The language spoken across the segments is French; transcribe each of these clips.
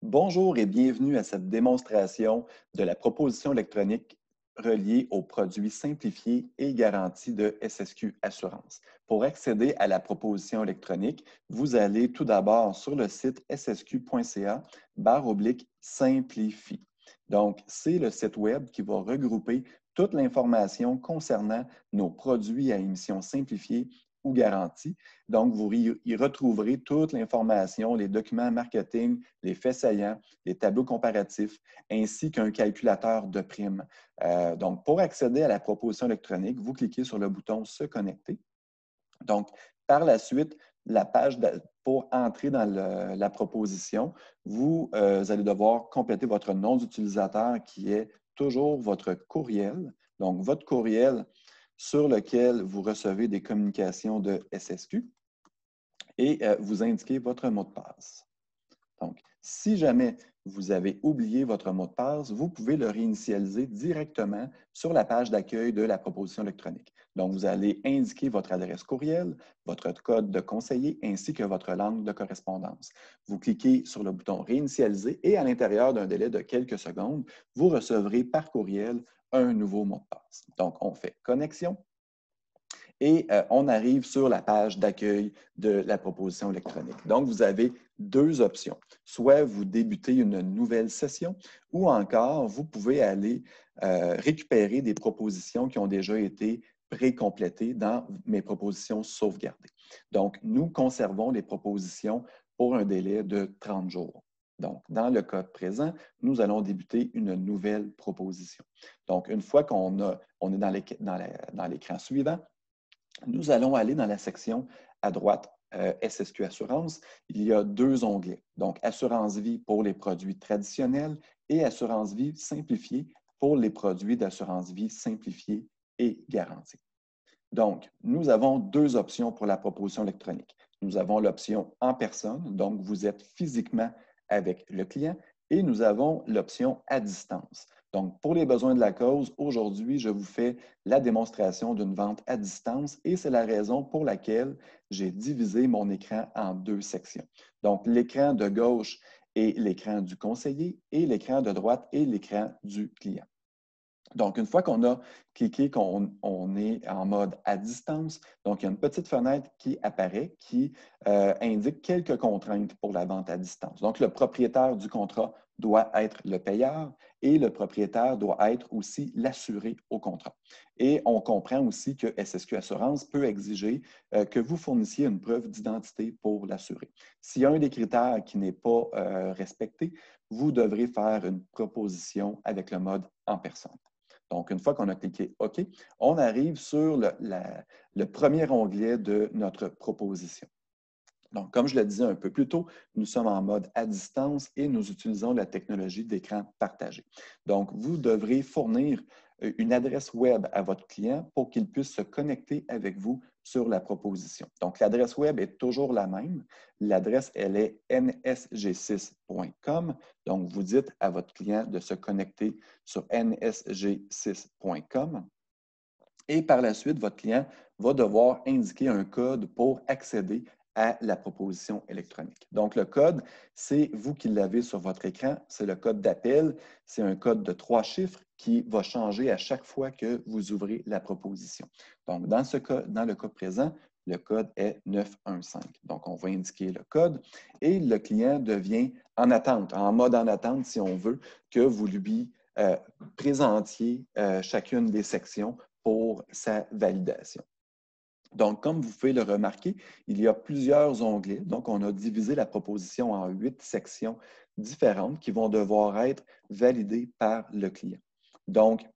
Bonjour et bienvenue à cette démonstration de la proposition électronique reliée aux produits simplifiés et garantis de SSQ Assurance. Pour accéder à la proposition électronique, vous allez tout d'abord sur le site ssq.ca/simplifie. Donc, c'est le site Web qui va regrouper toute l'information concernant nos produits à émission simplifiée ou garantie. Donc, vous y retrouverez toute l'information, les documents marketing, les faits saillants, les tableaux comparatifs, ainsi qu'un calculateur de primes. Donc, pour accéder à la proposition électronique, vous cliquez sur le bouton « Se connecter ». Donc, par la suite, la page pour entrer dans la proposition, vous allez devoir compléter votre nom d'utilisateur qui est toujours votre courriel. Donc, votre courriel sur lequel vous recevez des communications de SSQ et vous indiquez votre mot de passe. Donc, si jamais vous avez oublié votre mot de passe, vous pouvez le réinitialiser directement sur la page d'accueil de la proposition électronique. Donc, vous allez indiquer votre adresse courriel, votre code de conseiller ainsi que votre langue de correspondance. Vous cliquez sur le bouton « Réinitialiser » et à l'intérieur d'un délai de quelques secondes, vous recevrez par courriel un nouveau mot de passe. Donc, on fait « Connexion ». Et on arrive sur la page d'accueil de la proposition électronique. Donc, vous avez deux options. Soit vous débutez une nouvelle session ou encore vous pouvez aller récupérer des propositions qui ont déjà été pré-complétées dans mes propositions sauvegardées. Donc, nous conservons les propositions pour un délai de 30 jours. Donc, dans le cas présent, nous allons débuter une nouvelle proposition. Donc, une fois qu'on est dans l'écran suivant, nous allons aller dans la section à droite, SSQ Assurance. Il y a deux onglets. Donc, Assurance vie pour les produits traditionnels et Assurance vie simplifiée pour les produits d'assurance vie simplifiée et garantie. Donc, nous avons deux options pour la proposition électronique. Nous avons l'option en personne, donc vous êtes physiquement avec le client, et nous avons l'option à distance. Donc, pour les besoins de la cause, aujourd'hui, je vous fais la démonstration d'une vente à distance et c'est la raison pour laquelle j'ai divisé mon écran en deux sections. Donc, l'écran de gauche est l'écran du conseiller et l'écran de droite est l'écran du client. Donc, une fois qu'on a cliqué qu'on est en mode à distance, donc il y a une petite fenêtre qui apparaît qui indique quelques contraintes pour la vente à distance. Donc, le propriétaire du contrat doit être le payeur et le propriétaire doit être aussi l'assuré au contrat. Et on comprend aussi que SSQ Assurance peut exiger que vous fournissiez une preuve d'identité pour l'assuré. S'il y a un des critères qui n'est pas respecté, vous devrez faire une proposition avec le mode en personne. Donc, une fois qu'on a cliqué OK, on arrive sur le premier onglet de notre proposition. Donc, comme je le disais un peu plus tôt, nous sommes en mode à distance et nous utilisons la technologie d'écran partagé. Donc, vous devrez fournir une adresse web à votre client pour qu'il puisse se connecter avec vous sur la proposition. Donc, l'adresse web est toujours la même. L'adresse, elle est nsg6.com. Donc, vous dites à votre client de se connecter sur nsg6.com. Et par la suite, votre client va devoir indiquer un code pour accéder à la proposition électronique. Donc, le code, c'est vous qui l'avez sur votre écran. C'est le code d'appel. C'est un code de 3 chiffres qui va changer à chaque fois que vous ouvrez la proposition. Donc, dans le cas présent, le code est 915. Donc, on va indiquer le code et le client devient en attente, en mode en attente, si on veut, que vous lui présentiez chacune des sections pour sa validation. Donc, comme vous pouvez le remarquer, il y a plusieurs onglets. Donc, on a divisé la proposition en 8 sections différentes qui vont devoir être validées par le client. Donc,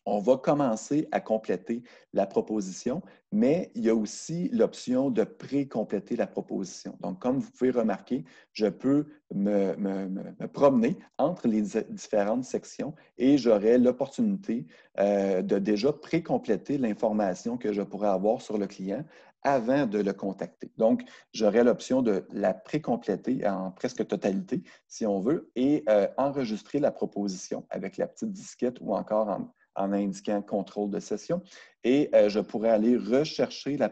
on va commencer à compléter la proposition, mais il y a aussi l'option de pré-compléter la proposition. Donc, comme vous pouvez remarquer, je peux me promener entre les différentes sections et j'aurai l'opportunité de déjà pré-compléter l'information que je pourrais avoir sur le client avant de le contacter. Donc, j'aurai l'option de la pré-compléter en presque totalité, si on veut, et enregistrer la proposition avec la petite disquette ou encore en indiquant contrôle de session. Et je pourrais aller rechercher la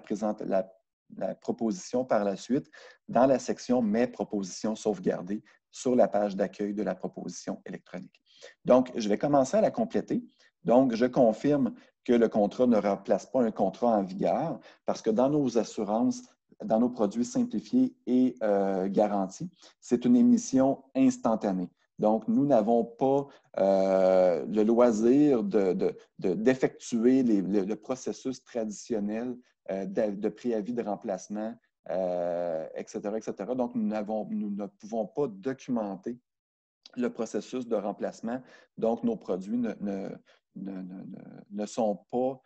proposition par la suite dans la section Mes propositions sauvegardées sur la page d'accueil de la proposition électronique. Donc, je vais commencer à la compléter. Donc, je confirme que le contrat ne remplace pas un contrat en vigueur parce que dans nos assurances, dans nos produits simplifiés et garantis, c'est une émission instantanée. Donc, nous n'avons pas le loisir d'effectuer le processus traditionnel de préavis de remplacement, etc., etc. Donc, nous ne pouvons pas documenter le processus de remplacement. Donc, nos produits ne sont pas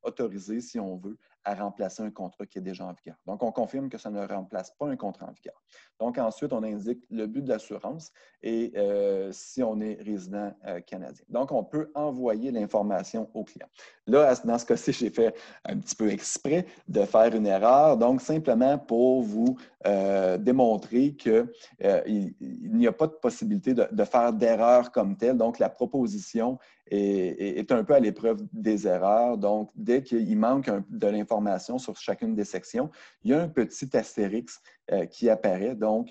autorisés, si on veut, à remplacer un contrat qui est déjà en vigueur. Donc, on confirme que ça ne remplace pas un contrat en vigueur. Donc, ensuite, on indique le but de l'assurance et si on est résident canadien. Donc, on peut envoyer l'information au client. Là, dans ce cas-ci, j'ai fait un petit peu exprès de faire une erreur. Donc, simplement pour vous démontrer qu'il n'y a pas de possibilité de faire d'erreur comme telle. Donc, la proposition est un peu à l'épreuve des erreurs. Donc, dès qu'il manque de l'information sur chacune des sections, il y a un petit astérix qui apparaît. Donc,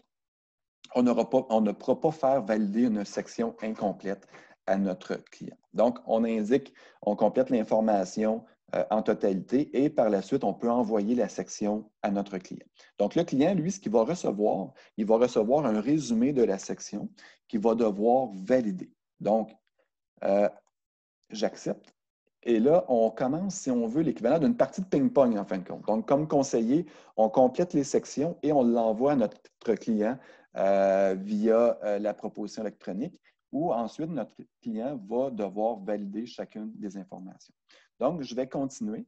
on ne pourra pas faire valider une section incomplète à notre client. Donc, on complète l'information en totalité et par la suite, on peut envoyer la section à notre client. Donc, le client, lui, ce qu'il va recevoir, il va recevoir un résumé de la section qu'il va devoir valider. Donc, j'accepte. Et là, on commence, si on veut, l'équivalent d'une partie de ping-pong en fin de compte. Donc, comme conseiller, on complète les sections et on l'envoie à notre client via la proposition électronique où ensuite notre client va devoir valider chacune des informations. Donc, je vais continuer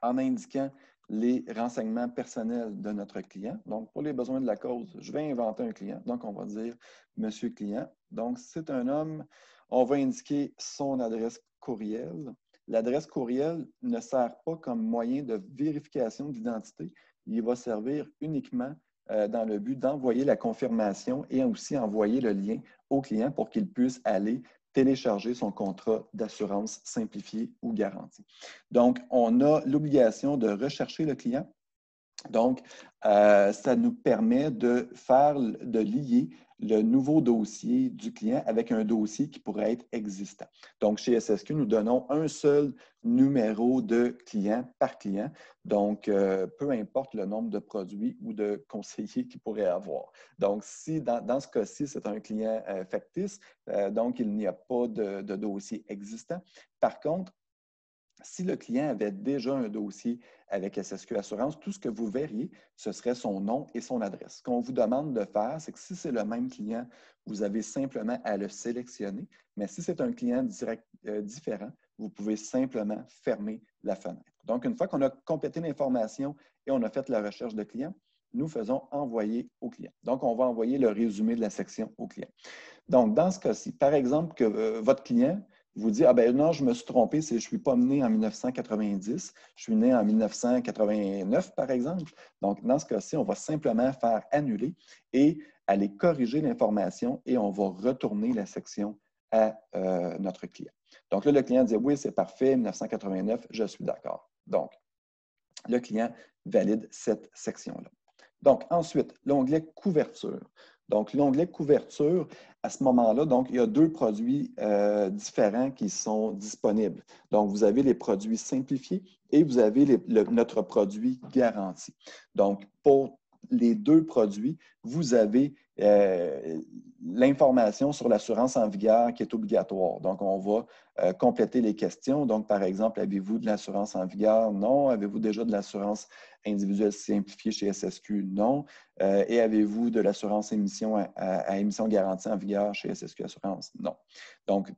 en indiquant les renseignements personnels de notre client. Donc, pour les besoins de la cause, je vais inventer un client. Donc, on va dire Monsieur Client. Donc, c'est un homme. On va indiquer son adresse courriel. L'adresse courriel ne sert pas comme moyen de vérification d'identité. Il va servir uniquement dans le but d'envoyer la confirmation et aussi envoyer le lien au client pour qu'il puisse aller télécharger son contrat d'assurance simplifié ou garanti. Donc, on a l'obligation de rechercher le client. Donc, ça nous permet de lier le nouveau dossier du client avec un dossier qui pourrait être existant. Donc, chez SSQ, nous donnons un seul numéro de client par client. Donc, peu importe le nombre de produits ou de conseillers qu'il pourrait avoir. Donc, si dans ce cas-ci, c'est un client factice, donc il n'y a pas de dossier existant. Par contre, si le client avait déjà un dossier avec SSQ Assurance, tout ce que vous verriez, ce serait son nom et son adresse. Ce qu'on vous demande de faire, c'est que si c'est le même client, vous avez simplement à le sélectionner. Mais si c'est un client différent, vous pouvez simplement fermer la fenêtre. Donc, une fois qu'on a complété l'information et on a fait la recherche de client, nous faisons envoyer au client. Donc, on va envoyer le résumé de la section au client. Donc, dans ce cas-ci, par exemple, que votre client vous dit, ah ben non, je me suis trompé, je ne suis pas né en 1990, je suis né en 1989, par exemple. Donc, dans ce cas-ci, on va simplement faire annuler et aller corriger l'information et on va retourner la section à notre client. Donc là, le client dit, oui, c'est parfait, 1989, je suis d'accord. Donc, le client valide cette section-là. Donc, ensuite, l'onglet couverture. Donc, l'onglet couverture, à ce moment-là, donc, il y a deux produits différents qui sont disponibles. Donc, vous avez les produits simplifiés et vous avez notre produit garanti. Donc, pour les deux produits, vous avez l'information sur l'assurance en vigueur qui est obligatoire. Donc, on va compléter les questions. Donc, par exemple, avez-vous de l'assurance en vigueur? Non. Avez-vous déjà de l'assurance individuelle simplifiée chez SSQ? Non. Et avez-vous de l'assurance émission à émission garantie en vigueur chez SSQ Assurance? Non. Donc,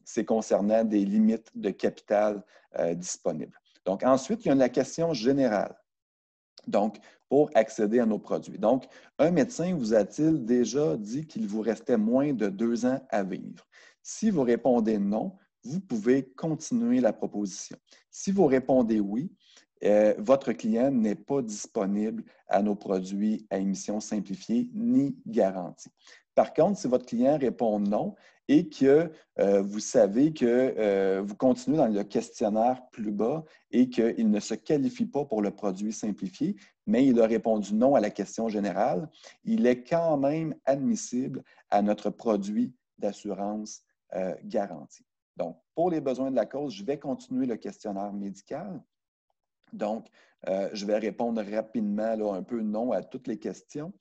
c'est concernant des limites de capital disponibles. Donc, ensuite, il y a la question générale. Donc, pour accéder à nos produits. Donc, un médecin vous a-t-il déjà dit qu'il vous restait moins de 2 ans à vivre? Si vous répondez non, vous pouvez continuer la proposition. Si vous répondez oui, votre client n'est pas disponible à nos produits à émission simplifiée ni garantie. Par contre, si votre client répond non et que vous savez que vous continuez dans le questionnaire plus bas et qu'il ne se qualifie pas pour le produit simplifié, mais il a répondu non à la question générale, il est quand même admissible à notre produit d'assurance garantie. Donc, pour les besoins de la cause, je vais continuer le questionnaire médical. Donc, je vais répondre rapidement là, un peu non à toutes les questions.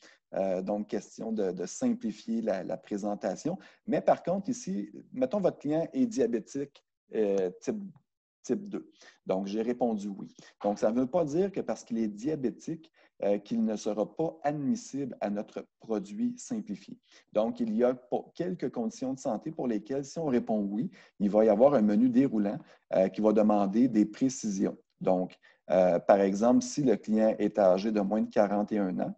Donc, question de simplifier la présentation. Mais par contre, ici, mettons votre client est diabétique type 2. Donc, j'ai répondu oui. Donc, ça ne veut pas dire que parce qu'il est diabétique, qu'il ne sera pas admissible à notre produit simplifié. Donc, il y a quelques conditions de santé pour lesquelles, si on répond oui, il va y avoir un menu déroulant qui va demander des précisions. Donc, par exemple, si le client est âgé de moins de 41 ans,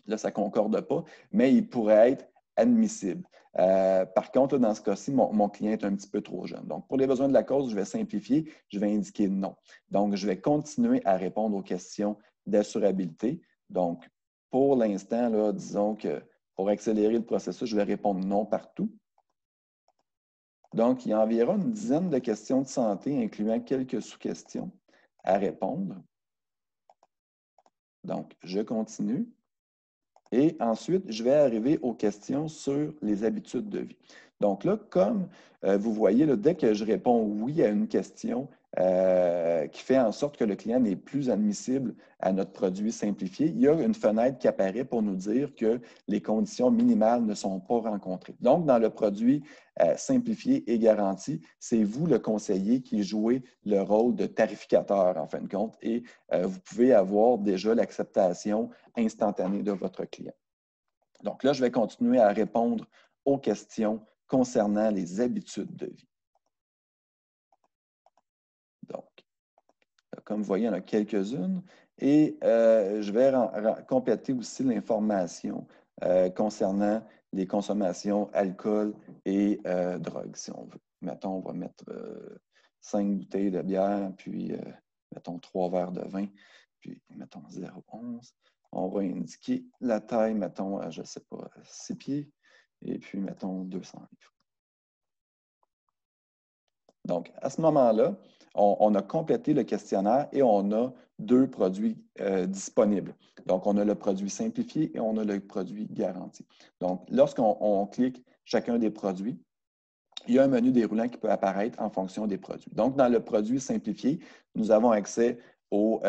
là, ça ne concorde pas, mais il pourrait être admissible. Par contre, là, dans ce cas-ci, mon client est un petit peu trop jeune. Donc, pour les besoins de la cause, je vais simplifier, je vais indiquer non. Donc, je vais continuer à répondre aux questions d'assurabilité. Donc, pour l'instant, là, disons que pour accélérer le processus, je vais répondre non partout. Donc, il y a environ une dizaine de questions de santé, incluant quelques sous-questions à répondre. Donc, je continue. Et ensuite, je vais arriver aux questions sur les habitudes de vie. Donc là, comme vous voyez, là, dès que je réponds oui à une question qui fait en sorte que le client n'est plus admissible à notre produit simplifié, il y a une fenêtre qui apparaît pour nous dire que les conditions minimales ne sont pas rencontrées. Donc, dans le produit simplifié et garanti, c'est vous, le conseiller, qui jouez le rôle de tarificateur, en fin de compte, et vous pouvez avoir déjà l'acceptation instantanée de votre client. Donc là, je vais continuer à répondre aux questions concernant les habitudes de vie. Donc, comme vous voyez, il y en a quelques-unes. Et je vais compléter aussi l'information concernant les consommations alcool et drogue, si on veut. Mettons, on va mettre 5 bouteilles de bière, puis mettons 3 verres de vin, puis mettons 0,11. On va indiquer la taille, mettons, je ne sais pas, 6 pieds, et puis mettons 200 livres. Donc, à ce moment-là, on a complété le questionnaire et on a 2 produits disponibles. Donc, on a le produit simplifié et on a le produit garanti. Donc, lorsqu'on clique chacun des produits, il y a un menu déroulant qui peut apparaître en fonction des produits. Donc, dans le produit simplifié, nous avons accès au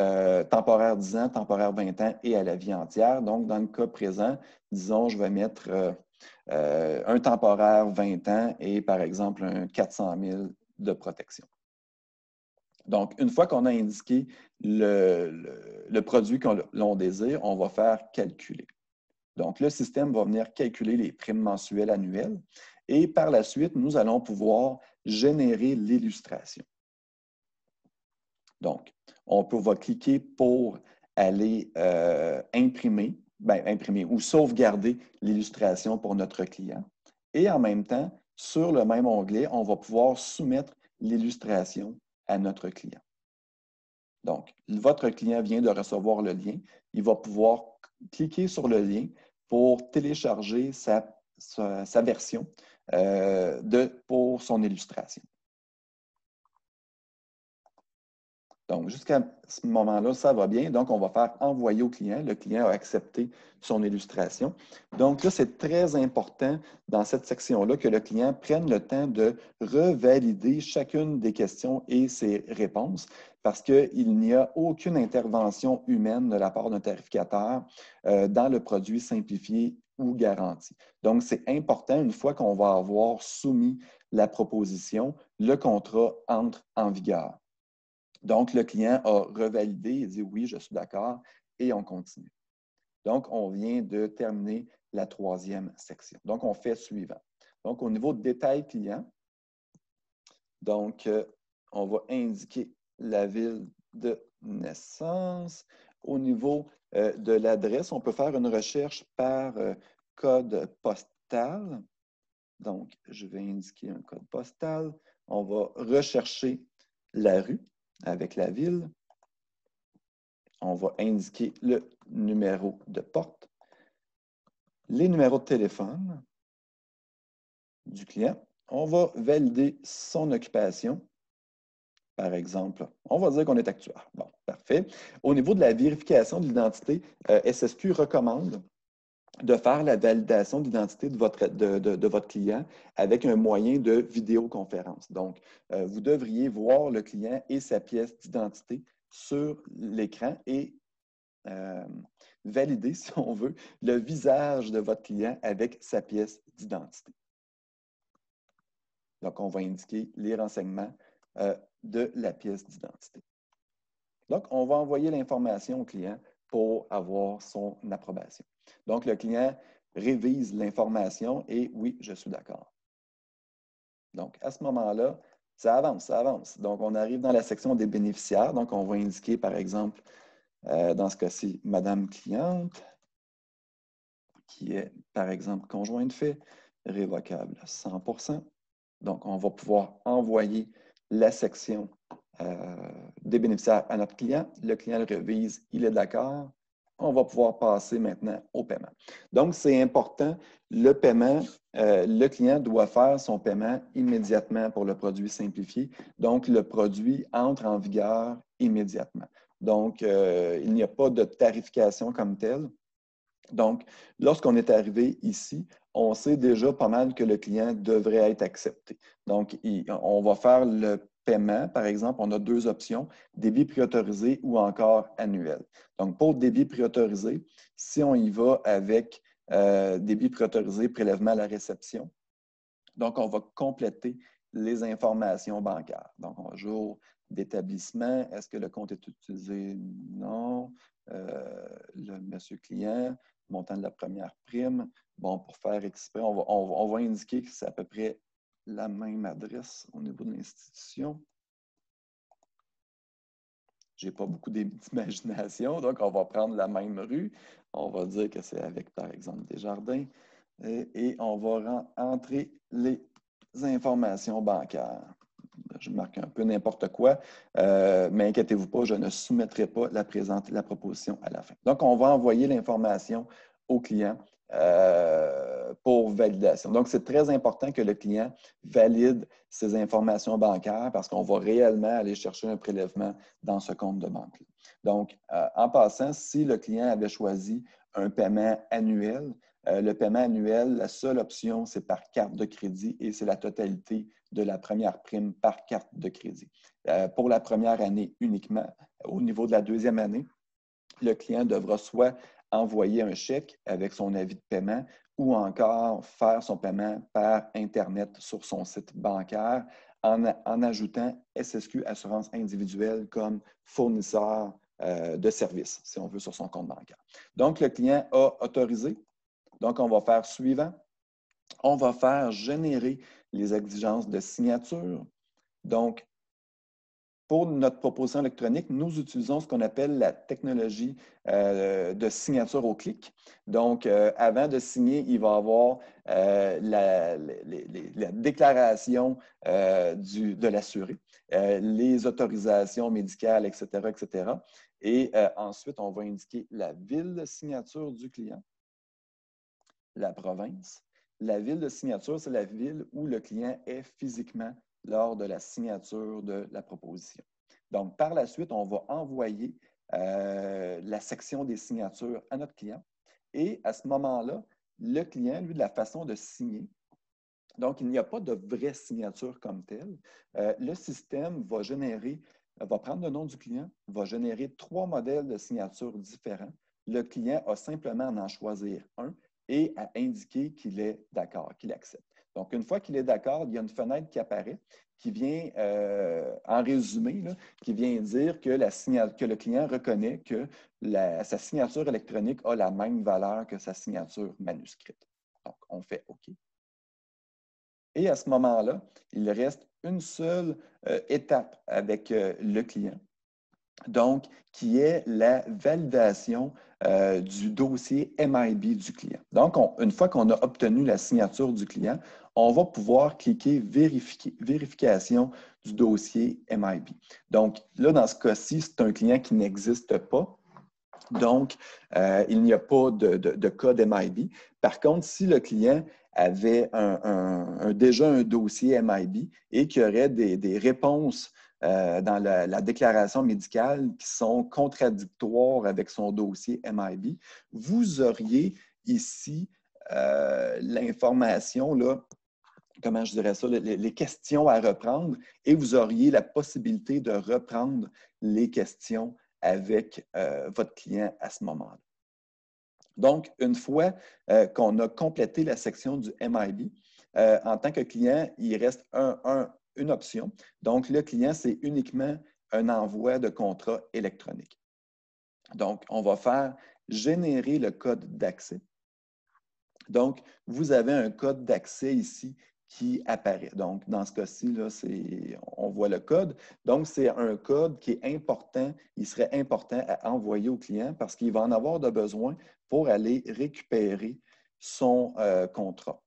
temporaire 10 ans, temporaire 20 ans et à la vie entière. Donc, dans le cas présent, disons, je vais mettre un temporaire 20 ans et, par exemple, un 400 000 de protection. Donc, une fois qu'on a indiqué le produit que l'on désire, on va faire calculer. Donc, le système va venir calculer les primes mensuelles annuelles et par la suite, nous allons pouvoir générer l'illustration. Donc, va cliquer pour aller imprimer ou sauvegarder l'illustration pour notre client. Et en même temps, sur le même onglet, on va pouvoir soumettre l'illustration à notre client. Donc, votre client vient de recevoir le lien. Il va pouvoir cliquer sur le lien pour télécharger sa version pour son illustration. Donc, jusqu'à ce moment-là, ça va bien. Donc, on va faire envoyer au client. Le client a accepté son illustration. Donc, là, c'est très important dans cette section-là que le client prenne le temps de revalider chacune des questions et ses réponses parce qu'il n'y a aucune intervention humaine de la part d'un tarificateur dans le produit simplifié ou garanti. Donc, c'est important, une fois qu'on va avoir soumis la proposition, le contrat entre en vigueur. Donc, le client a revalidé, il dit oui, je suis d'accord, et on continue. Donc, on vient de terminer la 3e section. Donc, on fait suivant. Donc, au niveau de détail client, donc, on va indiquer la ville de naissance. Au niveau de l'adresse, on peut faire une recherche par code postal. Donc, je vais indiquer un code postal. On va rechercher la rue avec la ville. On va indiquer le numéro de porte, les numéros de téléphone du client. On va valider son occupation. Par exemple, on va dire qu'on est actuaire. Bon, parfait. Au niveau de la vérification de l'identité, SSQ recommande de faire la validation d'identité de votre client avec un moyen de vidéoconférence. Donc, vous devriez voir le client et sa pièce d'identité sur l'écran et valider, si on veut, le visage de votre client avec sa pièce d'identité. Donc, on va indiquer les renseignements de la pièce d'identité. Donc, on va envoyer l'information au client pour avoir son approbation. Donc, le client révise l'information et oui, je suis d'accord. Donc, à ce moment-là, ça avance, ça avance. Donc, on arrive dans la section des bénéficiaires. Donc, on va indiquer, par exemple, dans ce cas-ci, Madame cliente, qui est, par exemple, conjoint de fait, révocable 100%. Donc, on va pouvoir envoyer la section des bénéficiaires à notre client. Le client le révise, il est d'accord. On va pouvoir passer maintenant au paiement. Donc, c'est important, le paiement, le client doit faire son paiement immédiatement pour le produit simplifié. Donc, le produit entre en vigueur immédiatement. Donc, il n'y a pas de tarification comme telle. Donc, lorsqu'on est arrivé ici, on sait déjà pas mal que le client devrait être accepté. Donc, on va faire le paiement. Par exemple, on a deux options, débit préautorisé ou encore annuel. Donc, pour débit préautorisé, si on y va avec débit préautorisé, prélèvement à la réception, donc on va compléter les informations bancaires. Donc, jour d'établissement, est-ce que le compte est utilisé? Non. Le monsieur client, montant de la première prime. Bon, pour faire exprès, on va indiquer que c'est à peu près la même adresse au niveau de l'institution. Je n'ai pas beaucoup d'imagination, donc on va prendre la même rue. On va dire que c'est avec, par exemple, Desjardins. Et on va entrer les informations bancaires. Je marque un peu n'importe quoi, mais inquiétez-vous pas, je ne soumettrai pas la proposition à la fin. Donc, on va envoyer l'information au client pour validation. Donc, c'est très important que le client valide ces informations bancaires parce qu'on va réellement aller chercher un prélèvement dans ce compte de banque. Donc, en passant, si le client avait choisi un paiement annuel, le paiement annuel, la seule option, c'est par carte de crédit et c'est la totalité de la première prime par carte de crédit. Pour la première année uniquement, au niveau de la deuxième année, le client devra soit envoyer un chèque avec son avis de paiement ou encore faire son paiement par Internet sur son site bancaire en ajoutant SSQ Assurance Individuelle comme fournisseur de services, si on veut, sur son compte bancaire. Donc, le client a autorisé. Donc, on va faire suivant. On va faire générer les exigences de signature. Donc, pour notre proposition électronique, nous utilisons ce qu'on appelle la technologie de signature au clic. Donc, avant de signer, il va y avoir la déclaration de l'assuré, les autorisations médicales, etc., etc. Et ensuite, on va indiquer la ville de signature du client, la province. La ville de signature, c'est la ville où le client est physiquement lors de la signature de la proposition. Donc, par la suite, on va envoyer la section des signatures à notre client. Et à ce moment-là, le client, lui, de la façon de signer, donc, il n'y a pas de vraie signature comme telle. Le système va prendre le nom du client, va générer 3 modèles de signature différents. Le client a simplement à en choisir un et à indiquer qu'il est d'accord, qu'il accepte. Donc, une fois qu'il est d'accord, il y a une fenêtre qui apparaît qui vient, en résumé, là, qui vient dire que le client reconnaît que sa signature électronique a la même valeur que sa signature manuscrite. Donc, on fait OK. Et à ce moment-là, il reste une seule étape avec le client, donc qui est la validation du dossier MIB du client. Donc, une fois qu'on a obtenu la signature du client, on va pouvoir cliquer vérification du dossier MIB. Donc, là, dans ce cas-ci, c'est un client qui n'existe pas. Donc, il n'y a pas de code MIB. Par contre, si le client avait déjà un dossier MIB et qu'il y aurait des réponses dans la déclaration médicale qui sont contradictoires avec son dossier MIB, vous auriez ici l'information, là, comment je dirais ça, les questions à reprendre et vous auriez la possibilité de reprendre les questions avec votre client à ce moment-là. Donc, une fois qu'on a complété la section du MIB, en tant que client, il reste une option. Donc, le client, c'est uniquement un envoi de contrat électronique. Donc, on va faire générer le code d'accès. Donc, vous avez un code d'accès ici qui apparaît. Donc, dans ce cas-ci, on voit le code. Donc, c'est un code qui est important, il serait important à envoyer au client parce qu'il va en avoir de besoin pour aller récupérer son contrat,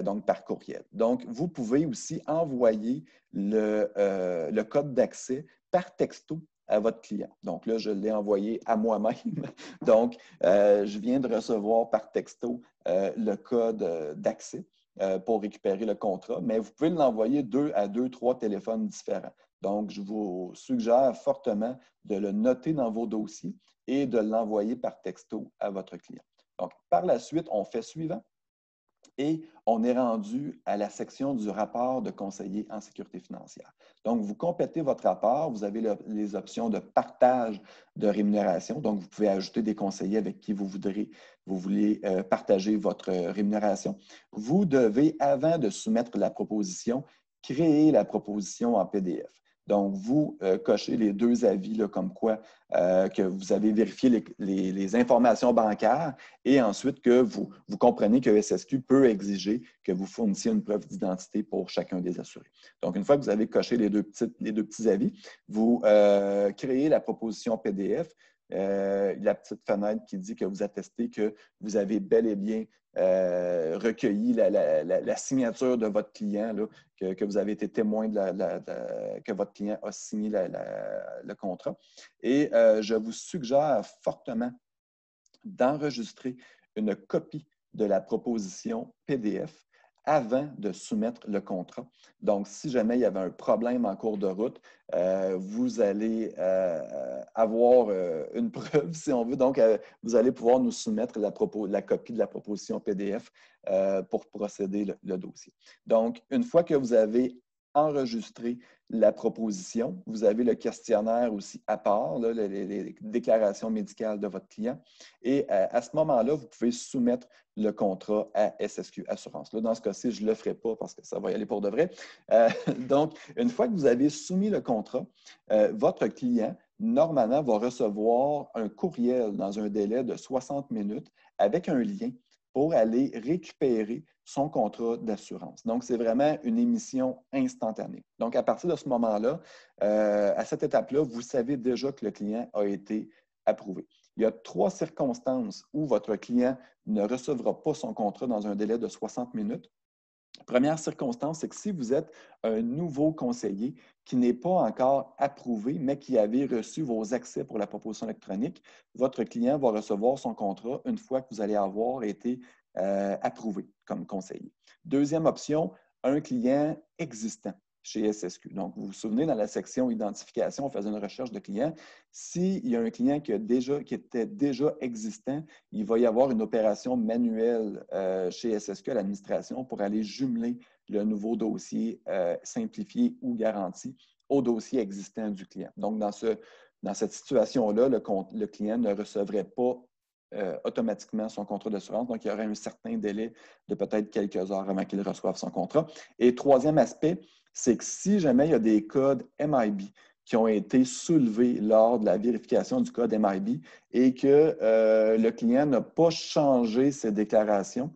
donc par courriel. Donc, vous pouvez aussi envoyer le code d'accès par texto à votre client. Donc là, je l'ai envoyé à moi-même. Donc, je viens de recevoir par texto le code d'accès pour récupérer le contrat, mais vous pouvez l'envoyer à deux, trois téléphones différents. Donc, je vous suggère fortement de le noter dans vos dossiers et de l'envoyer par texto à votre client. Donc, par la suite, on fait suivant. Et on est rendu à la section du rapport de conseiller en sécurité financière. Donc, vous complétez votre rapport, vous avez les options de partage de rémunération. Donc, vous pouvez ajouter des conseillers avec qui vous voulez partager votre rémunération. Vous devez, avant de soumettre la proposition, créer la proposition en PDF. Donc, vous cochez les deux avis là, comme quoi que vous avez vérifié les informations bancaires et ensuite que vous comprenez que SSQ peut exiger que vous fournissiez une preuve d'identité pour chacun des assurés. Donc, une fois que vous avez coché les deux petits avis, vous créez la proposition PDF. La petite fenêtre qui dit que vous attestez que vous avez bel et bien recueilli la signature de votre client, là, que vous avez été témoin que votre client a signé le contrat. Et je vous suggère fortement d'enregistrer une copie de la proposition PDF avant de soumettre le contrat. Donc, si jamais il y avait un problème en cours de route, vous allez avoir une preuve, si on veut. Donc, vous allez pouvoir nous soumettre la copie de la proposition PDF pour procéder le dossier. Donc, une fois que vous avez enregistré la proposition, vous avez le questionnaire aussi à part, là, les déclarations médicales de votre client. Et à ce moment-là, vous pouvez soumettre le contrat à SSQ Assurance. Là, dans ce cas-ci, je ne le ferai pas parce que ça va y aller pour de vrai. Donc, une fois que vous avez soumis le contrat, votre client, normalement, va recevoir un courriel dans un délai de 60 minutes avec un lien pour aller récupérer son contrat d'assurance. Donc, c'est vraiment une émission instantanée. Donc, à partir de ce moment-là, à cette étape-là, vous savez déjà que le client a été approuvé. Il y a 3 circonstances où votre client ne recevra pas son contrat dans un délai de 60 minutes. Première circonstance, c'est que si vous êtes un nouveau conseiller qui n'est pas encore approuvé, mais qui avait reçu vos accès pour la proposition électronique, votre client va recevoir son contrat une fois que vous allez avoir été approuvé comme conseiller. Deuxième option, un client existant chez SSQ. Donc, vous vous souvenez, dans la section identification, on faisait une recherche de clients. S'il y a un client qui était déjà existant, il va y avoir une opération manuelle chez SSQ à l'administration pour aller jumeler le nouveau dossier simplifié ou garanti au dossier existant du client. Donc, dans cette situation-là, le client ne recevrait pas automatiquement son contrat d'assurance. Donc, il y aurait un certain délai de peut-être quelques heures avant qu'il reçoive son contrat. Et troisième aspect, c'est que si jamais il y a des codes MIB qui ont été soulevés lors de la vérification du code MIB et que le client n'a pas changé ses déclarations,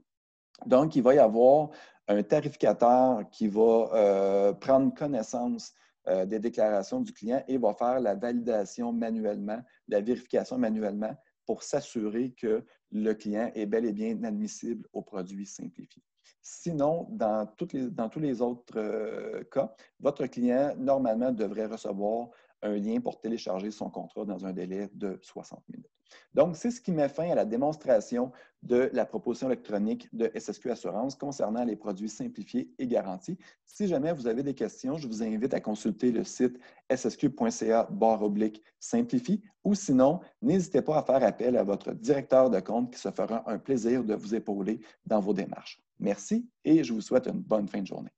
donc il va y avoir un tarificateur qui va prendre connaissance des déclarations du client et va faire la validation manuellement, la vérification manuellement pour s'assurer que le client est bel et bien admissible aux produits simplifiés. Sinon, dans tous les autres cas, votre client, normalement, devrait recevoir un lien pour télécharger son contrat dans un délai de 60 minutes. Donc, c'est ce qui met fin à la démonstration de la proposition électronique de SSQ Assurance concernant les produits simplifiés et garantis. Si jamais vous avez des questions, je vous invite à consulter le site ssq.ca/simplifie ou sinon, n'hésitez pas à faire appel à votre directeur de compte qui se fera un plaisir de vous épauler dans vos démarches. Merci et je vous souhaite une bonne fin de journée.